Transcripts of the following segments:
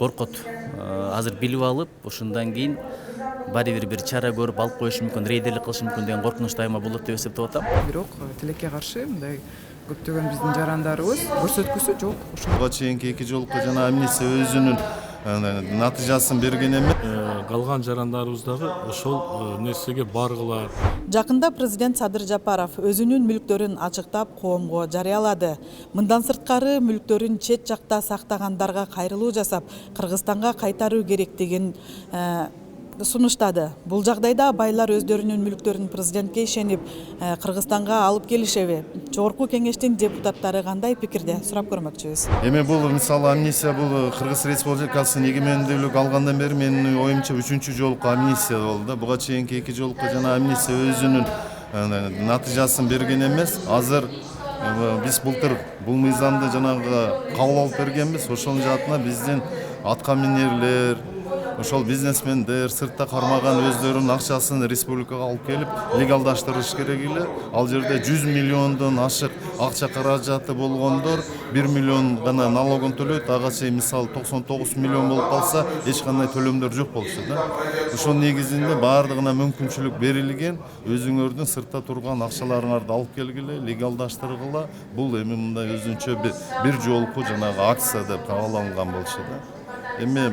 коркот. Азыр билип алып, ошондон кийин баары бир чара көрүп алып коюшу мүмкүн, рейдерлик кылышы мүмкүн деген коркунуч дайыма болот деп эсептеп атам. Бирок тилекке каршы мындай көптөгөн биздин жарандарыбыз көрсөткүсү жок. Буга чейинки 2 жолку жана амнистия өзүнүн натыйжасын берген эмес. Калган жарандарыбыз дагы ошол нерсеге баргыла. Жакында президент Садыр Жапаров өзүнүн мүлктөрүн ачыктап коомго жарыялады. Мындан сырткары мүлктөрүн чет жакта сактагандарга кайрылуу жасап, Кыргызстанга кайтаруу керектигин сунуштады. Бул жагдайда байлар өздөрүнүн мүлктөрүн президентке ишенип, Кыргызстанга алып келишеби? Жогорку кеңештин депутаттары кандай пикирде? Сурап көрмөкчүбүз. Эми бул мисалы амнистия бул Кыргыз Республикасынын эгемендүүлүк алгандан бери менин оюмча 3-чү жолку амнистия болду. Буга чейинки 2 жолку жана амнистия өзүнүн натыйжасын берген эмес. Азыр биз былтыр бул мыйзамды жанагы кабыл алып бергенбиз. Ошонун жаатына биздин аткаминерлер, ошол бизнесмендер сыртта кармаган өздөрүнүн акчасын республикага алып келип легалдаштырыш керек эле. Ал жерде 100 миллиондон ашык акча каражаты болгондор 1 миллион гана налогун төлөйт. Ага чейин мисалы 99 миллион болуп калса эч кандай төлөмдөр жок болчу да. Ошонун негизинде баардыгына мүмкүнчүлүк берилген. Өзүңөрдүн сыртта турган акчаларыңарды алып келгиле, легалдаштыргыла. Бул эми мындай өзүнчө бир жолку жанагы акция деп кабыл алынган болчу да. Эми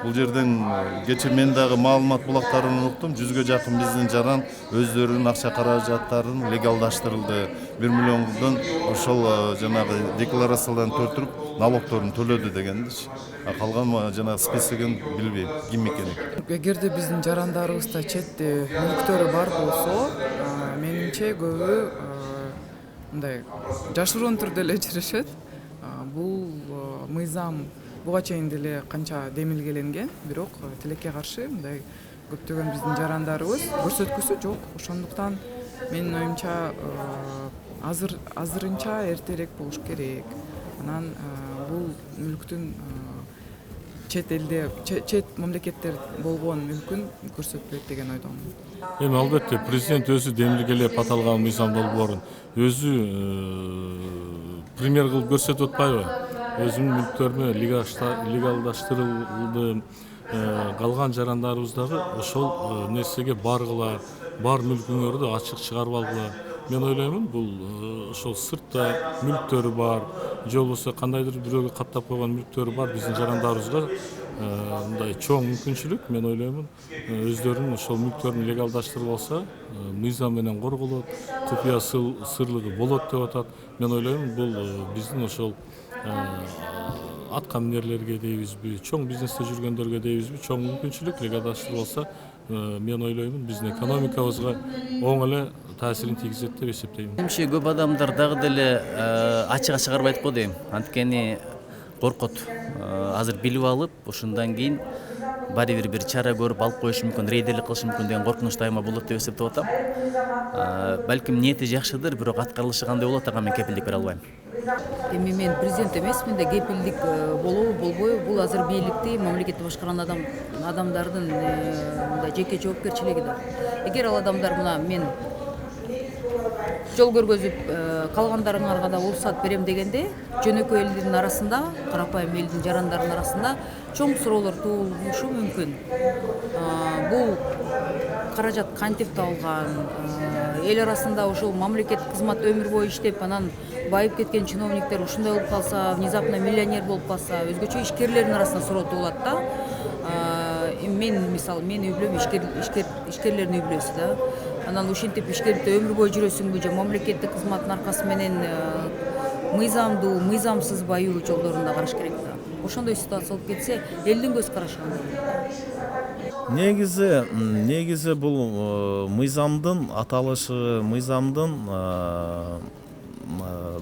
бул жерден кечээ мен дагы маалымат булактарын уктум. 100ге жакын биздин жаран өздөрүнүн акча каражаттарын легалдаштырылды. 1 миллиондон ошол жанагы декларацияларын төлтүрүп налогторун төлөдү дегендичи. Калган жанагы списогун билбейм ким экенин. Эгерде биздин жарандарыбызда четте мүлктөрү бар болсо, менимче көбү мындай жашыруун түрдө эле жүрүшөт. Бул мыйзам буга чейин деле канча демилгеленген, бирок тилекке каршы мындай көптөгөн биздин жарандарыбыз көрсөткүсү жок. Ошондуктан менин оюмча азырынча эртерээк болуш керек. Анан бул мүлктүн чет элде, чет мамлекеттер болгон мүлкүн көрсөтпөйт деген ойдомун. Эми албетте президент өзү демилгелеп аталган мыйзам долбоорун өзү пример кылып көрсөтүп атпайбы? Өзүнүн мүлктөрүнө легалдаштырылды. Калган жарандарыбыз дагы ошол нерсеге баргыла, бар мүлкүңөрдү ачык чыгарып алгыла. Мен ойлоймун, бул ошол сыртта мүлктөрү бар, же болбосо кандайдыр бирөөгө каттап койгон мүлктөрү бар биздин жарандарыбызга мындай чоң мүмкүнчүлүк. Мен ойлоймун, өздөрүнүн ошол мүлктөрүн легалдаштырып алса, мыйзам менен корголот, купуя сырлыгы болот деп атат. Мен ойлоймун, бул биздин ошол аткаминерлерге дейбизби, чоң бизнесте жүргөндөргө дейбизби, чоң мүмкүнчүлүк легалдаштырып алса, мен ойлоймун, биздин экономикабызга оң эле таасирин тийгизет деп эсептейм. Менимче көп адамдар дагы деле ачыга чыгарбайт го дейм. Анткени коркот. Азыр билип алып, ошондон кийин баары бир чара көрүп алып коюшу мүмкүн, рейдерлик кылышы мүмкүн деген коркунуч дайыма болот деп эсептеп атам. Балким ниети жакшыдыр, бирок аткарылышы кандай болот, ага мен кепилдик бере албайм. Эми мен президент эмесмин да, кепилдик болобу болбойбу бул азыр бийликти мамлекетти башкарган адамдардын жеке жоопкерчилиги да. Эгер ал адамдар мына мен жол көргөзүп калгандарыңарга да уруксат берем дегенде, жөнөкөй элдин арасында, карапайым элдин жарандарынын арасында чоң суроолор туулушу мүмкүн. Бул каражат кантип табылган? Эл арасында ошол мамлекеттик кызмат өмүр бою иштеп, анан байып кеткен чиновниктер ушундай болуп калса, внезапно миллионер болуп калса, өзгөчө ишкерлердин арасында суроо туулат да. Мен мисалы, мен үй бүлөм ишкерлердин үй бүлөсү да. Анан ушинтип ишкерликте өмүр бою жүрөсүңбү же мамлекеттик кызматтын аркасы менен мыйзамдуу, мыйзамсыз байуу жолдорун да караш керек да. Ошондой ситуация болуп кетсе, элдин көз карашы кандай? Негизи бул мыйзамдын аталышы, мыйзамдын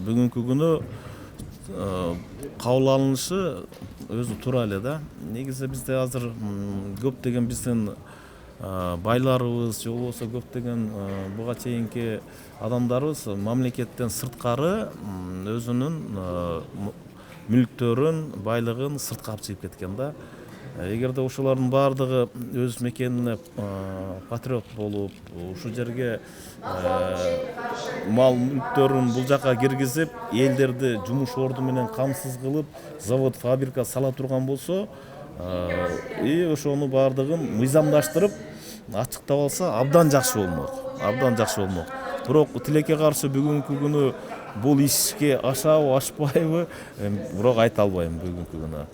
бүгүнкү күнү кабыл алынышы өзү туура эле да. Негизи бизде азыр көптөгөн биздин байларыбыз, же болбосо көптөгөн буга чейинки адамдарыбыз мамлекеттен сырткары өзүнүн мүлктөрүн, байлыгын сыртка алып чыгып кеткен да. Эгерде ошолордун баардыгы өз мекенине патриот болуп, ушул жерге мал мүлктөрүн бул жака киргизип, элдерди жумуш орду менен камсыз кылып, завод, фабрика сала турган болсо, И ошону баардыгын мыйзамдаштырып ачыктап алса абдан жакшы болмок, абдан жакшы болмок. Бирок тилекке каршы бүгүнкү күнү бул ишке ашабы ашпайбы, бирок айта албайм бүгүнкү күнү.